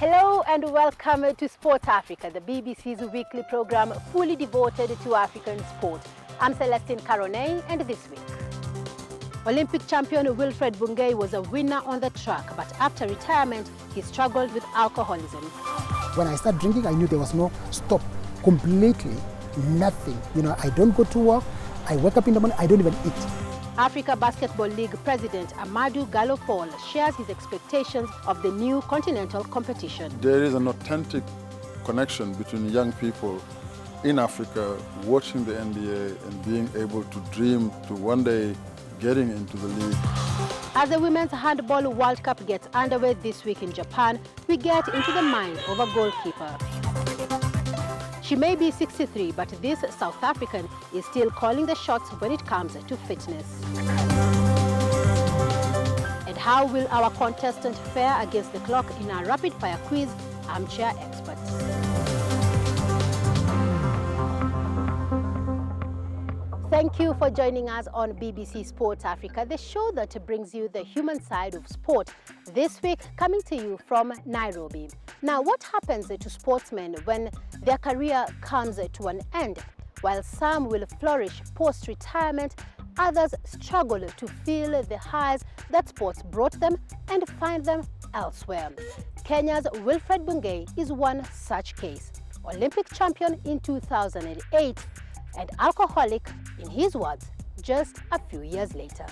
Hello and welcome to Sport Africa, the BBC's weekly program fully devoted to African sport. I'm Celestine Karoney, and this week, Olympic champion Wilfred Bungei was a winner on the track, but after retirement, he struggled with alcoholism. When I started drinking, I knew there was no stop, completely nothing. I don't go to work, I wake up in the morning, I don't even eat. Africa Basketball League President Amadou Gallo-Fall shares his expectations of the new continental competition. There is an authentic connection between young people in Africa watching the NBA and being able to dream to one day getting into the league. As the Women's Handball World Cup gets underway this week in Japan, we get into the mind of a goalkeeper. She may be 63, but this South African is still calling the shots when it comes to fitness. And how will our contestant fare against the clock in our rapid-fire quiz, Armchair Experts? Thank you for joining us on BBC Sport Africa, the show that brings you the human side of sport. This week, coming to you from Nairobi. Now, what happens to sportsmen when their career comes to an end? While some will flourish post-retirement, others struggle to feel the highs that sports brought them and find them elsewhere. Kenya's Wilfred Bungei is one such case. Olympic champion in 2008 and alcoholic, in his words, just a few years later.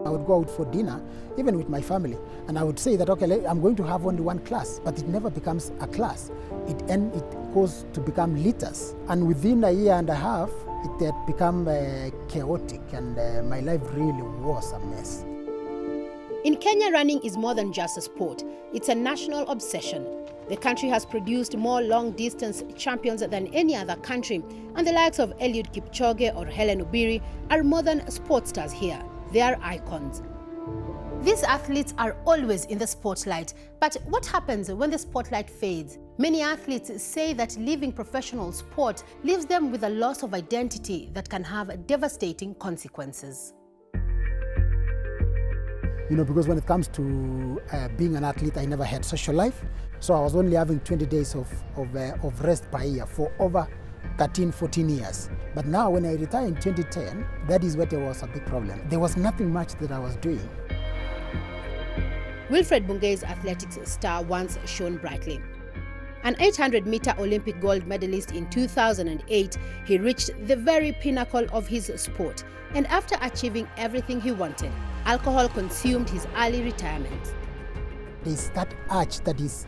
I would go out for dinner, even with my family, and I would say that, okay, I'm going to have only one class, but it never becomes a class. It goes to become liters. And within a year and a half, it had become chaotic, and my life really was a mess. In Kenya, running is more than just a sport. It's a national obsession. The country has produced more long-distance champions than any other country, and the likes of Eliud Kipchoge or Hellen Obiri are more than sports stars here. They are icons. These athletes are always in the spotlight, but what happens when the spotlight fades? Many athletes say that leaving professional sport leaves them with a loss of identity that can have devastating consequences. Because when it comes to being an athlete, I never had social life. So I was only having 20 days of rest per year for over 13, 14 years. But now when I retired in 2010, that is where there was a big problem. There was nothing much that I was doing. Wilfred Bungei's athletics star once shone brightly. An 800-meter Olympic gold medalist in 2008, he reached the very pinnacle of his sport. And after achieving everything he wanted, alcohol consumed his early retirement. There's that urge that is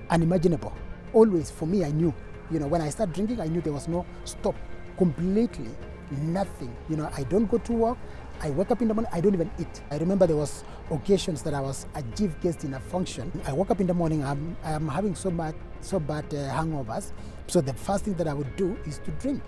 unimaginable. Always, for me, I knew. When I started drinking, I knew there was no stop, completely nothing. I don't go to work, I wake up in the morning, I don't even eat. I remember there was occasions that I was a chief guest in a function. I woke up in the morning, I'm having so bad hangovers. So the first thing that I would do is to drink.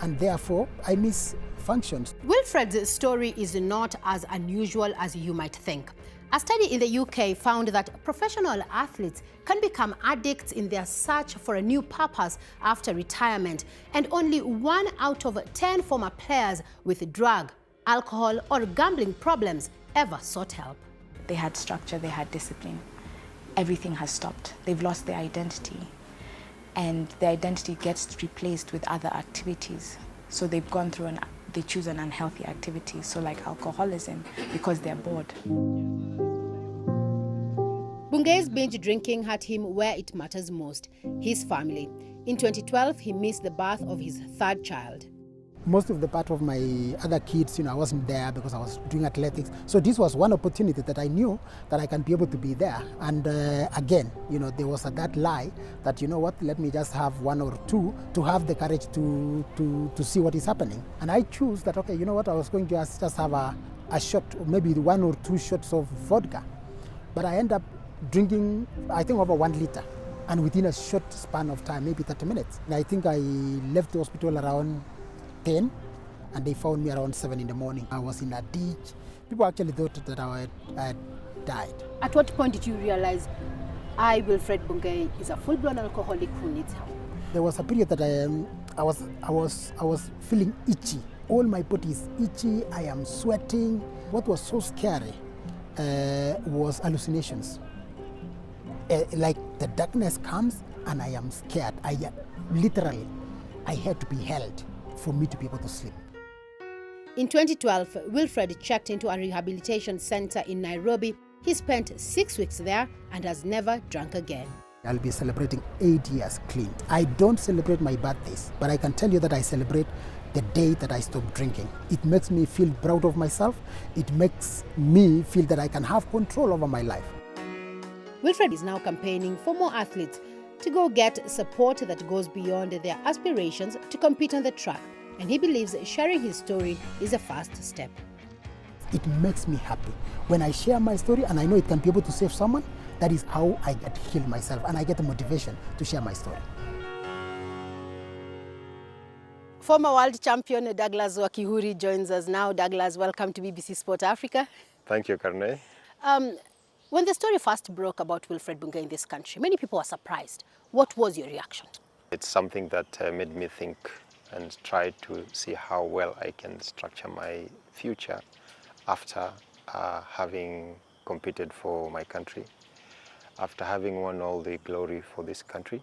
And therefore, I miss functions. Wilfred's story is not as unusual as you might think. A study in the UK found that professional athletes can become addicts in their search for a new purpose after retirement, and only 1 out of 10 former players with drug, alcohol, or gambling problems ever sought help. They had structure, they had discipline. Everything has stopped. They've lost their identity, and their identity gets replaced with other activities. So they've gone through they choose an unhealthy activity, so like alcoholism, because they're bored. Bungei's binge drinking hurt him where it matters most, his family. In 2012, he missed the birth of his third child. Most of the part of my other kids, I wasn't there because I was doing athletics. So this was one opportunity that I knew that I can be able to be there. And again, there was that lie that, let me just have 1 or 2 to have the courage to see what is happening. And I choose that, okay, I was going to just have a shot, or maybe 1 or 2 shots of vodka. But I end up drinking, I think, over 1 liter. And within a short span of time, maybe 30 minutes. And I think I left the hospital around 10, and they found me around 7 in the morning. I was in a ditch. People actually thought that I had died. At what point did you realize Wilfred Bungei is a full-blown alcoholic who needs help? There was a period that I was feeling itchy. All my body is itchy. I am sweating. What was so scary was hallucinations. Like the darkness comes and I am scared. Literally, I had to be held for me to be able to sleep. In 2012, Wilfred checked into a rehabilitation center in Nairobi. He spent 6 weeks there and has never drunk again. I'll be celebrating 8 years clean. I don't celebrate my birthdays, but I can tell you that I celebrate the day that I stopped drinking. It makes me feel proud of myself. It makes me feel that I can have control over my life. Wilfred is now campaigning for more athletes to go get support that goes beyond their aspirations to compete on the track. And he believes sharing his story is a first step. It makes me happy. When I share my story and I know it can be able to save someone, that is how I get healed myself and I get the motivation to share my story. Former world champion Douglas Wakihuri joins us now. Douglas, welcome to BBC Sport Africa. Thank you, Karoney. When the story first broke about Wilfred Bunga in this country, many people were surprised. What was your reaction? It's something that made me think and try to see how well I can structure my future after having competed for my country, after having won all the glory for this country.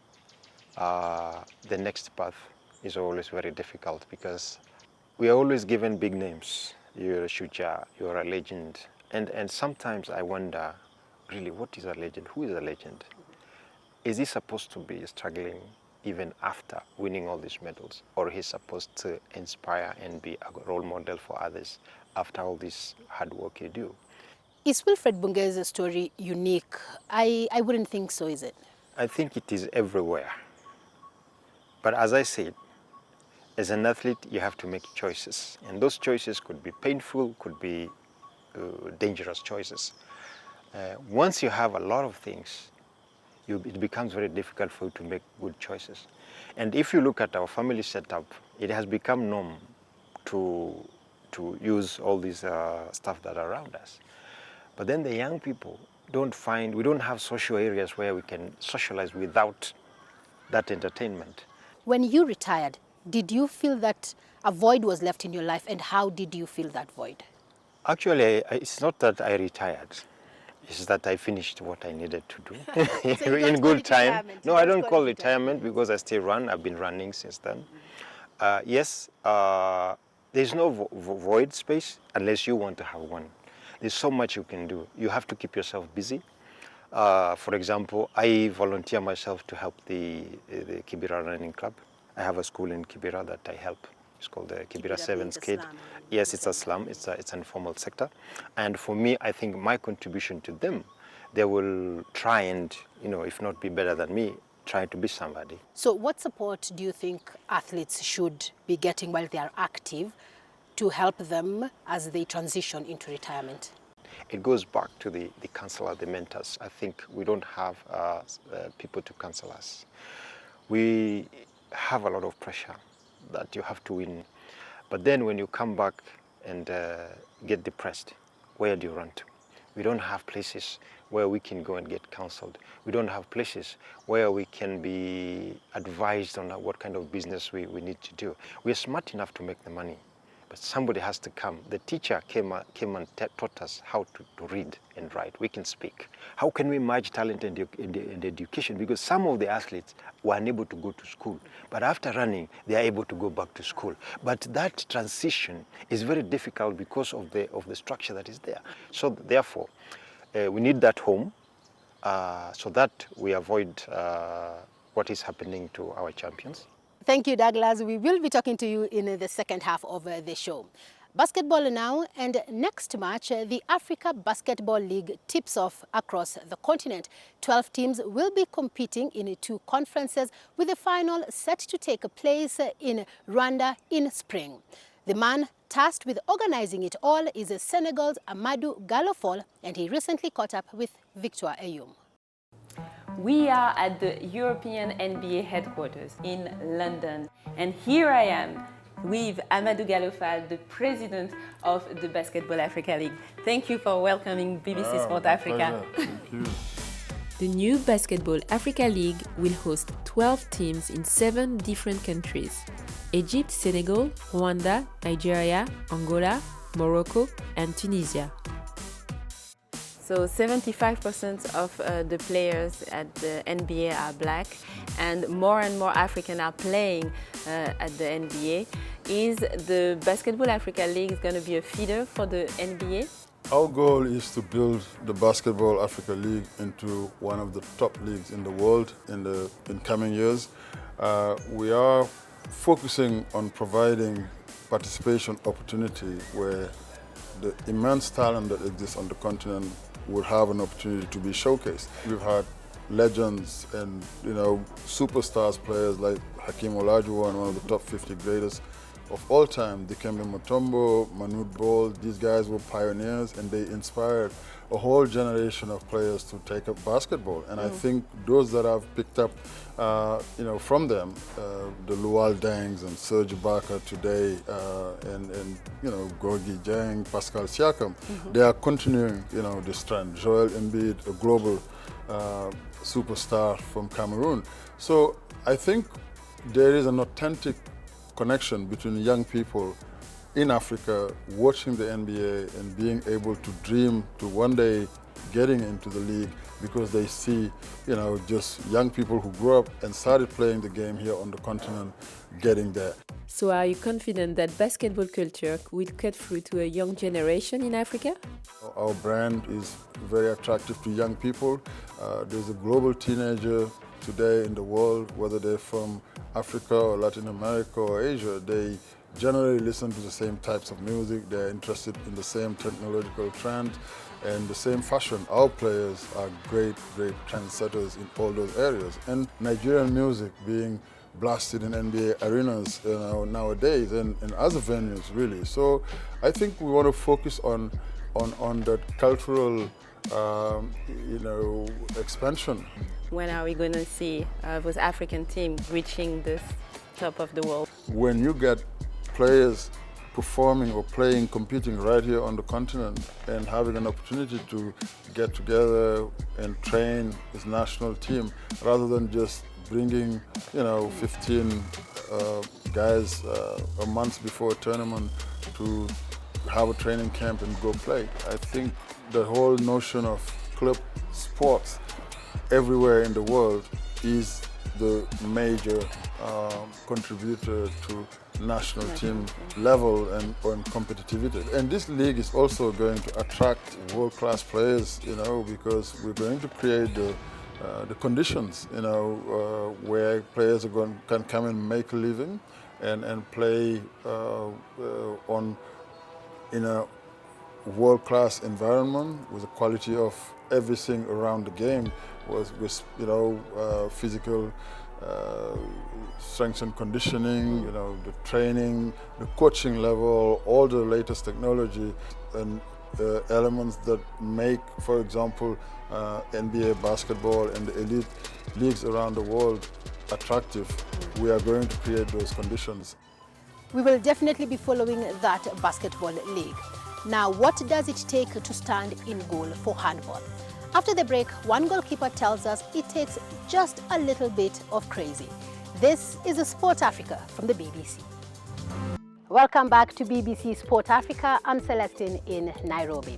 The next path is always very difficult because we are always given big names. You're a shuja, you're a legend. And sometimes I wonder, really, what is a legend? Who is a legend? Is he supposed to be struggling even after winning all these medals? Or he's supposed to inspire and be a role model for others after all this hard work you do? Is Wilfred Bunga's story unique? I wouldn't think so, is it? I think it is everywhere. But as I said, as an athlete, you have to make choices. And those choices could be painful, could be dangerous choices. Once you have a lot of things, it becomes very difficult for you to make good choices. And if you look at our family setup, it has become norm to use all these stuff that are around us. But then the young people we don't have social areas where we can socialize without that entertainment. When you retired, did you feel that a void was left in your life, and how did you fill that void? Actually, it's not that I retired. It's that I finished what I needed to do So in good time. No, I don't call it retirement because I still run. I've been running since then. Yes, there's no void space unless you want to have one. There's so much you can do. You have to keep yourself busy. For example, I volunteer myself to help the Kibera Running Club. I have a school in Kibera that I help. It's called the Kibera Sevens Kid. Yes, it's a slum. It's an informal sector. And for me, I think my contribution to them, they will try and, if not be better than me, try to be somebody. So what support do you think athletes should be getting while they are active to help them as they transition into retirement? It goes back to the counselor, the mentors. I think we don't have people to counsel us. We have a lot of pressure that you have to win. But then when you come back and get depressed, where do you run to? We don't have places where we can go and get counseled. We don't have places where we can be advised on what kind of business we need to do. We're smart enough to make the money, but somebody has to come. The teacher came and taught us how to read and write. We can speak. How can we merge talent and education? Because some of the athletes were unable to go to school, but after running, they are able to go back to school. But that transition is very difficult because of the structure that is there. So therefore, we need that home so that we avoid what is happening to our champions. Thank you, Douglas. We will be talking to you in the second half of the show. Basketball now, and next March, the Africa Basketball League tips off across the continent. 12 teams will be competing in 2 conferences, with the final set to take place in Rwanda in spring. The man tasked with organizing it all is Senegal's Amadou Gallo-Fall, and he recently caught up with Victor Eyum. We are at the European NBA headquarters in London, and here I am with Amadou Gallo-Fall, the president of the Basketball Africa League. Thank you for welcoming BBC Sport Africa. Thank you. The new Basketball Africa League will host 12 teams in 7 different countries: Egypt, Senegal, Rwanda, Nigeria, Angola, Morocco, and Tunisia. So 75% of the players at the NBA are black, and more African are playing at the NBA. Is the Basketball Africa League going to be a feeder for the NBA? Our goal is to build the Basketball Africa League into one of the top leagues in the world in coming years. We are focusing on providing participation opportunity where the immense talent that exists on the continent will have an opportunity to be showcased. We've had legends and superstars players like Hakeem Olajuwon, one of the top 50 greatest of all time, Dikembe Mutombo, Manute Bol. These guys were pioneers and they inspired a whole generation of players to take up basketball. And I think those that I've picked up from them, the Luol Dengs and Serge Ibaka today, and Gorgui Dieng, Pascal Siakam, they are continuing this trend. Joel Embiid, a global superstar from Cameroon. So I think there is an authentic connection between young people in Africa watching the NBA and being able to dream to one day getting into the league because they see, just young people who grew up and started playing the game here on the continent getting there. So are you confident that basketball culture will cut through to a young generation in Africa? Our brand is very attractive to young people. There's a global teenager today in the world, whether they're from Africa or Latin America or Asia, they generally listen to the same types of music. They're interested in the same technological trend and the same fashion. Our players are great trendsetters in all those areas. And Nigerian music being blasted in NBA arenas nowadays and other venues really. So I think we want to focus on that cultural expansion. When are we going to see those African teams reaching this top of the world? When you get players performing or competing right here on the continent and having an opportunity to get together and train as national team rather than just bringing 15 guys a month before a tournament to have a training camp and go play. I think the whole notion of club sports everywhere in the world is the major contributor to national team level and competitivity. And this league is also going to attract world-class players, because we're going to create the conditions, where players can come and make a living and play in a world-class environment with the quality of everything around the game, with physical strength and conditioning, the training, the coaching level, all the latest technology and elements that make, for example, NBA basketball and the elite leagues around the world attractive. We are going to create those conditions. We will definitely be following that basketball league. Now, what does it take to stand in goal for handball? After the break, one goalkeeper tells us it takes just a little bit of crazy. This is Sport Africa from the BBC. Welcome back to BBC Sport Africa. I'm Celestine in Nairobi.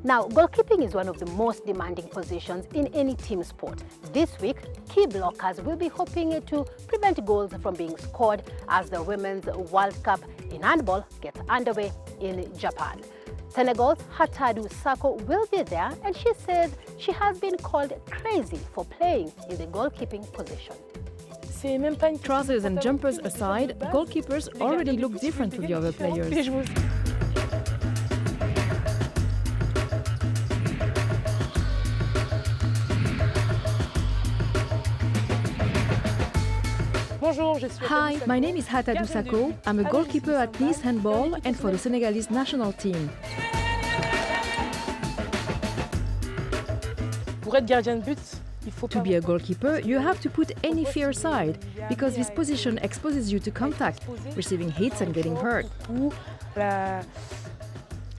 Now, goalkeeping is one of the most demanding positions in any team sport. This week, key blockers will be hoping to prevent goals from being scored as the Women's World Cup in handball gets underway in Japan. Senegal's Hatadou Sako will be there, and she says she has been called crazy for playing in the goalkeeping position. Trousers and jumpers aside, goalkeepers already look different to the other players. Hi, my name is Hatadou Sako. I'm a goalkeeper at Nice Handball and for the Senegalese national team. To be a goalkeeper, you have to put any fear aside, because this position exposes you to contact, receiving hits and getting hurt.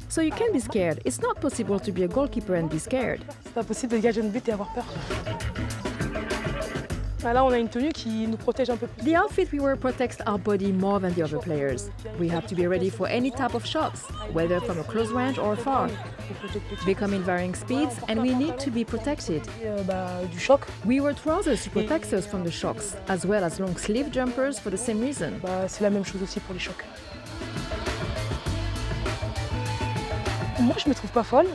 So you can be scared. It's not possible to be a goalkeeper and be scared. Là, on a une tenue qui nous protège un peu plus. The outfit we wear protects our body more than the other players. We have to be ready for any type of shots, whether from a close range or far. They come in varying speeds and we need to be protected. Du choc. We wear trousers to protect us from the shocks, as well as long sleeve jumpers for the same reason. C'est la même chose aussi pour les chocs. Moi, je me trouve pas folle.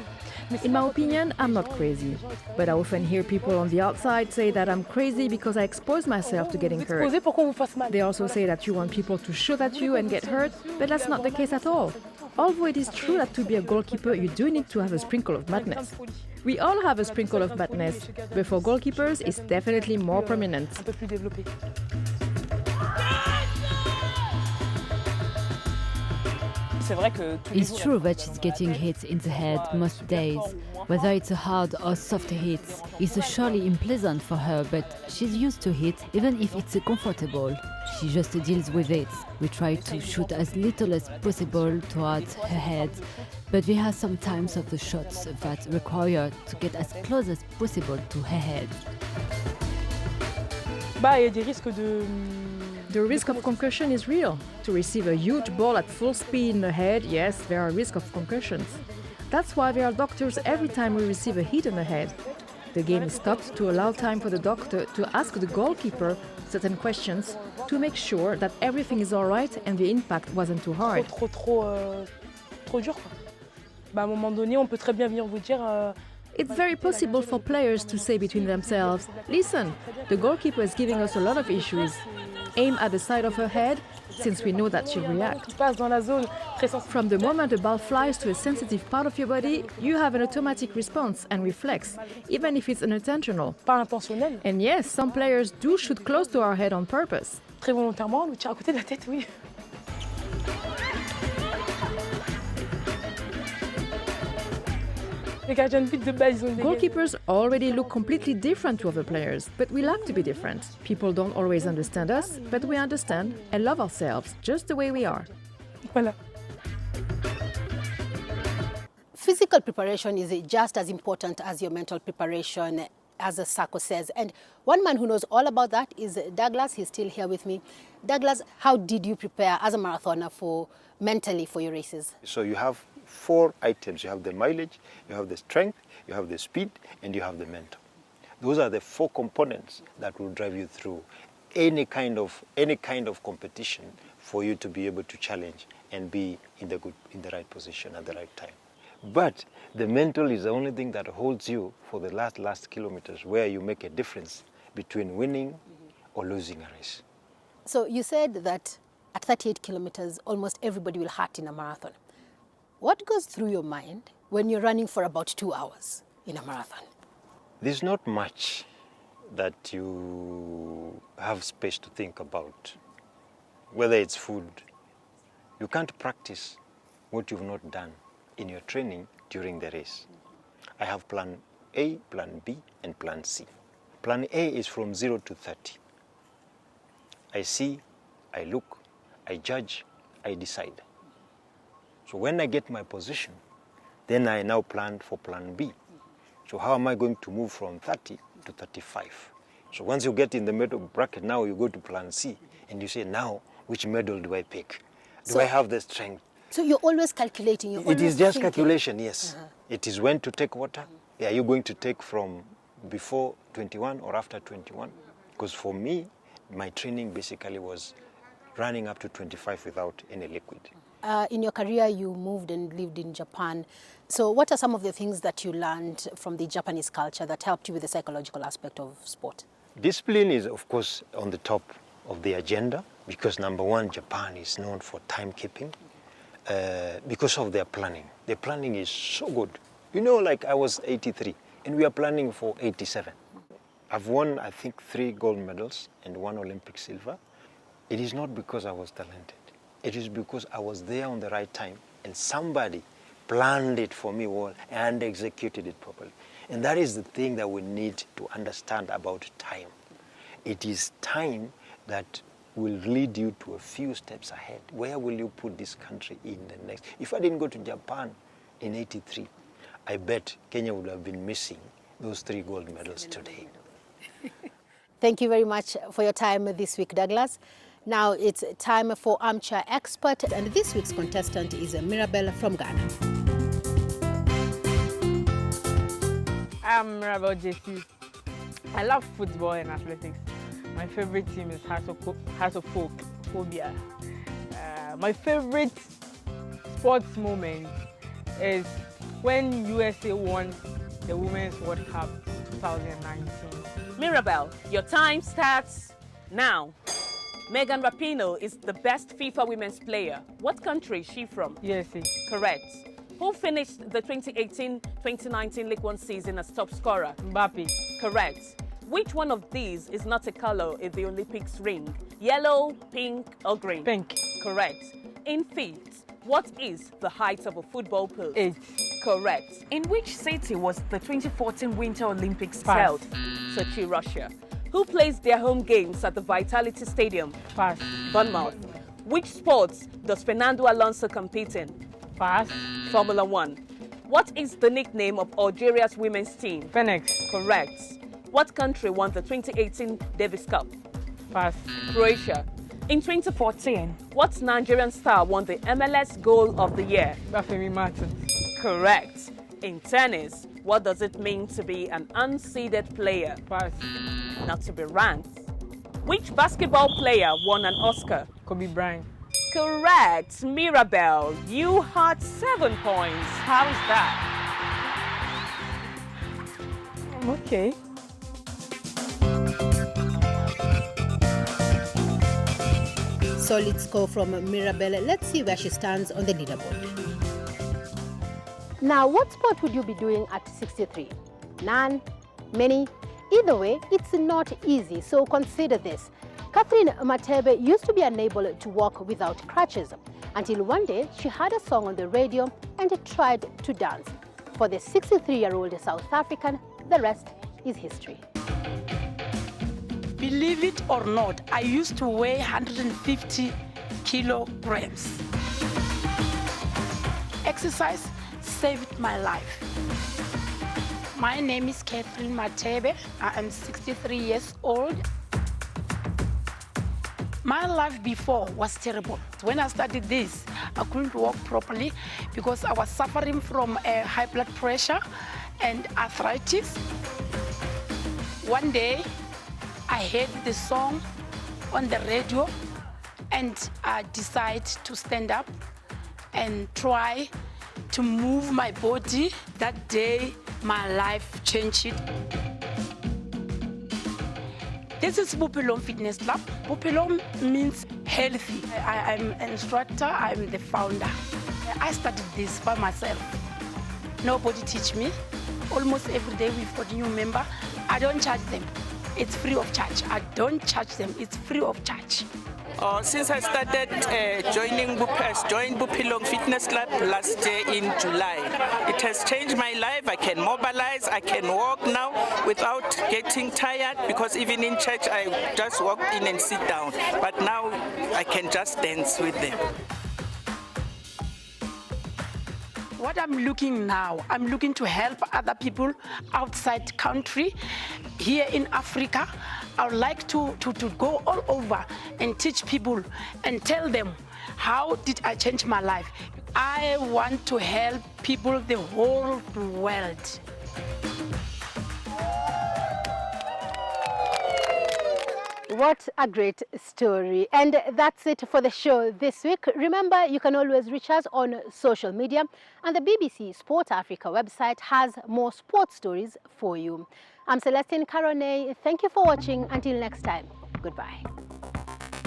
In my opinion, I'm not crazy, but I often hear people on the outside say that I'm crazy because I expose myself to getting hurt. They also say that you want people to shoot at you and get hurt, but that's not the case at all. Although it is true that to be a goalkeeper, you do need to have a sprinkle of madness. We all have a sprinkle of madness, but for goalkeepers, it's definitely more prominent. It's true that she's getting hit in the head most days. Whether it's a hard or soft hit, it's surely unpleasant for her, but she's used to it, even if it's uncomfortable. She just deals with it. We try to shoot as little as possible towards her head, but there are some times of the shots that require to get as close as possible to her head. The risk of concussion is real. To receive a huge ball at full speed in the head, yes, there are risks of concussions. That's why there are doctors every time we receive a hit on the head. The game is stopped to allow time for the doctor to ask the goalkeeper certain questions to make sure that everything is all right and the impact wasn't too hard. Trop dur, quoi. À un moment donné, on peut très bien venir vous dire... It's very possible for players to say between themselves, listen, the goalkeeper is giving us a lot of issues. Aim at the side of her head, since we know that she'll react. From the moment a ball flies to a sensitive part of your body, you have an automatic response and reflex, even if it's unintentional. And yes, some players do shoot close to our head on purpose. Très volontairement, on nous tire à côté de la tête, oui. Goalkeepers already look completely different to other players, but we like to be different. People don't always understand us, but we understand and love ourselves just the way we are. Voilà. Physical preparation is just as important as your mental preparation, as Sako says. And one man who knows all about that is Douglas. He's still here with me. Douglas, how did you prepare as a marathoner mentally for your races? So you have 4 items. You have the mileage, you have the strength, you have the speed, and you have the mental. Those are the 4 components that will drive you through any kind of competition for you to be able to challenge and be in the right position at the right time. But the mental is the only thing that holds you for the last kilometers, where you make a difference between winning or losing a race. So you said that at 38 kilometers, almost everybody will hurt in a marathon. What goes through your mind when you're running for about 2 hours in a marathon? There's not much that you have space to think about. Whether it's food, you can't practice what you've not done in your training during the race. I have plan A, plan B, and plan C. Plan A is from 0 to 30. I see, I look, I judge, I decide. So when I get my position, then I now plan for plan B. So how am I going to move from 30 to 35? So once you get in the middle bracket, now you go to plan C, and you say, now, which medal do I pick? Do I have the strength? So you're always calculating? It is just calculation, yes. It is when to take water. Are you going to take from before 21 or after 21? Because for me, my training basically was running up to 25 without any liquid. In your career, you moved and lived in Japan. So what are some of the things that you learned from the Japanese culture that helped you with the psychological aspect of sport? Discipline is, of course, on the top of the agenda because, number one, Japan is known for timekeeping because of their planning. Their planning is so good. You know, like I was 83 and we are planning for 87. I've won, I think, 3 gold medals and 1 Olympic silver. It is not because I was talented. It is because I was there on the right time and somebody planned it for me well and executed it properly. And that is the thing that we need to understand about time. It is time that will lead you to a few steps ahead. Where will you put this country in the next? If I didn't go to Japan in 83, I bet Kenya would have been missing those 3 gold medals today. Thank you very much for your time this week, Douglas. Now it's time for Armchair Expert, and this week's contestant is Mirabel from Ghana. I'm Mirabel JC. I love football and athletics. My favorite team is Phobia. My favorite sports moment is when USA won the Women's World Cup 2019. Mirabel, your time starts now. Megan Rapinoe is the best FIFA women's player. What country is she from? USA. Correct. Who finished the 2018-2019 League One season as top scorer? Mbappe. Correct. Which one of these is not a color in the Olympics ring? Yellow, pink, or green? Pink. Correct. In feet, what is the height of a football post? 8. Correct. In which city was the 2014 Winter Olympics Pass. held? Sochi, Russia. Who plays their home games at the Vitality Stadium? Pass. Bournemouth. Which sports does Fernando Alonso compete in? Pass. Formula One. What is the nickname of Algeria's women's team? Phoenix. Correct. What country won the 2018 Davis Cup? Pass. Croatia. In 2014, what Nigerian star won the MLS Goal of the Year? Bafemi Martins. Correct. In tennis, what does it mean to be an unseeded player? Pass. Not to be ranked. Which basketball player won an Oscar? Kobe Bryant. Correct. Mirabel, you had 7 points. How's that? Okay. Solid score from Mirabel. Let's see where she stands on the leaderboard. Now, what sport would you be doing at 63? None? Many? Either way, it's not easy, so consider this. Catherine Matebe used to be unable to walk without crutches until one day she heard a song on the radio and tried to dance. For the 63-year-old South African, the rest is history. Believe it or not, I used to weigh 150 kilograms. Exercise saved my life. My name is Catherine Matebe. I am 63 years old. My life before was terrible. When I started this, I couldn't walk properly because I was suffering from high blood pressure and arthritis. One day, I heard the song on the radio and I decided to stand up and try to move my body. That day, my life changed. This is Bupilong Fitness Club. Bupilong means healthy. I'm an instructor, I'm the founder. I started this by myself. Nobody teach me. Almost every day we've got a new member. I don't charge them. It's free of charge. I don't charge them. It's free of charge. Since I started joined Bupilong Fitness Club last year in July, it has changed my life. I can mobilize, I can walk now without getting tired, because even in church I just walk in and sit down. But now I can just dance with them. What I'm looking now, I'm looking to help other people outside country. Here in Africa, I would like to go all over and teach people and tell them how did I change my life. I want to help people the whole world. What a great story. And that's it for the show this week. Remember, you can always reach us on social media, and the BBC Sport Africa website has more sports stories for you. I'm Celestine Karoney. Thank you for watching. Until next time, goodbye.